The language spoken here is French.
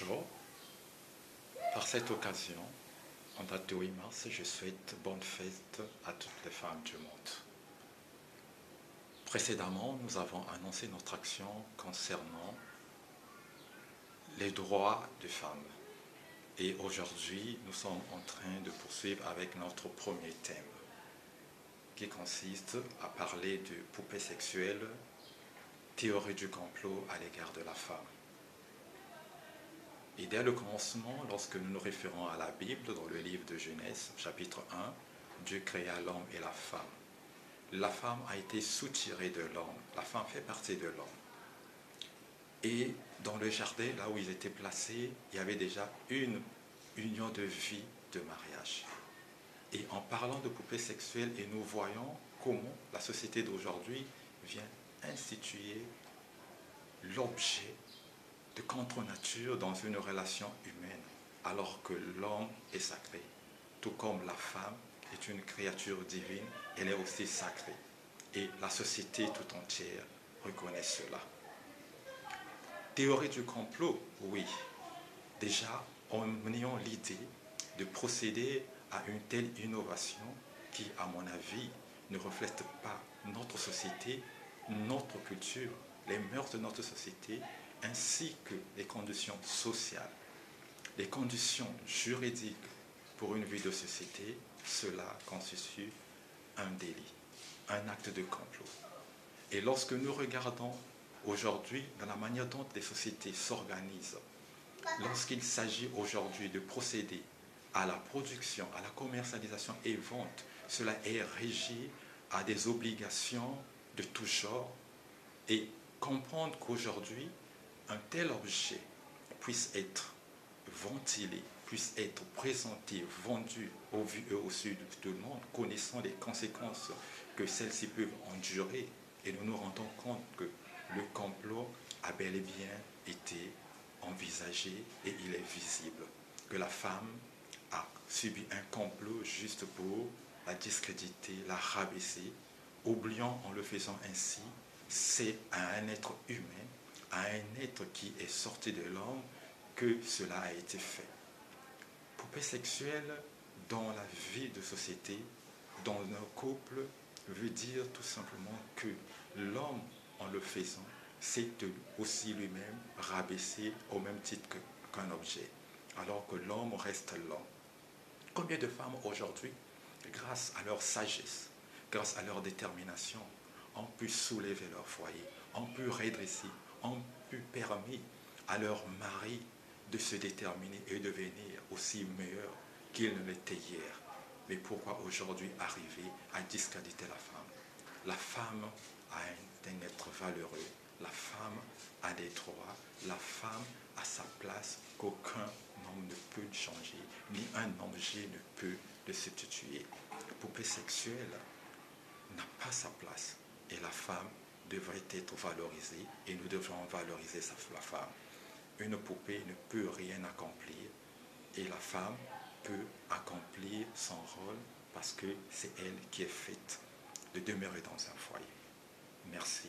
Bonjour. Par cette occasion, en date de 8 mars, je souhaite bonne fête à toutes les femmes du monde. Précédemment, nous avons annoncé notre action concernant les droits des femmes. Et aujourd'hui, nous sommes en train de poursuivre avec notre premier thème, qui consiste à parler de poupées sexuelles, théorie du complot à l'égard de la femme. Et dès le commencement, lorsque nous nous référons à la Bible, dans le livre de Genèse, chapitre 1, Dieu créa l'homme et la femme. La femme a été soutirée de l'homme. La femme fait partie de l'homme. Et dans le jardin, là où ils étaient placés, il y avait déjà une union de vie, de mariage. Et en parlant de poupées sexuelles, et nous voyons comment la société d'aujourd'hui vient instituer l'objet de contre-nature dans une relation humaine, alors que l'homme est sacré, tout comme la femme est une créature divine, elle est aussi sacrée. Et la société tout entière reconnaît cela. Théorie du complot, oui. Déjà, en ayant l'idée de procéder à une telle innovation qui, à mon avis, ne reflète pas notre société, notre culture, les mœurs de notre société, ainsi que les conditions sociales, les conditions juridiques pour une vie de société, cela constitue un délit, un acte de complot. Et lorsque nous regardons aujourd'hui dans la manière dont les sociétés s'organisent, lorsqu'il s'agit aujourd'hui de procéder à la production, à la commercialisation et vente, cela est régi à des obligations de tout genre, et comprendre qu'aujourd'hui, un tel objet puisse être ventilé, puisse être présenté, vendu au vu et au su de tout le monde, connaissant les conséquences que celles-ci peuvent endurer, et nous nous rendons compte que le complot a bel et bien été envisagé et il est visible, que la femme a subi un complot juste pour la discréditer, la rabaisser, oubliant en le faisant ainsi, c'est à un être humain, à un être qui est sorti de l'homme que cela a été fait. Poupée sexuelle dans la vie de société, dans un couple, veut dire tout simplement que l'homme, en le faisant, s'est aussi lui-même rabaissé au même titre qu'un objet, alors que l'homme reste l'homme. Combien de femmes aujourd'hui, grâce à leur sagesse, grâce à leur détermination, ont pu soulever leur foyer, ont pu redresser, ont pu permettre à leur mari de se déterminer et devenir aussi meilleur qu'il ne l'était hier. Mais pourquoi aujourd'hui arriver à discréditer la femme? La femme a un être valeureux, la femme a des droits, la femme a sa place qu'aucun homme ne peut changer, ni un objet ne peut le substituer. La poupée sexuelle n'a pas sa place et la femme devrait être valorisée et nous devons valoriser la femme. Une poupée ne peut rien accomplir et la femme peut accomplir son rôle parce que c'est elle qui est faite de demeurer dans un foyer. Merci.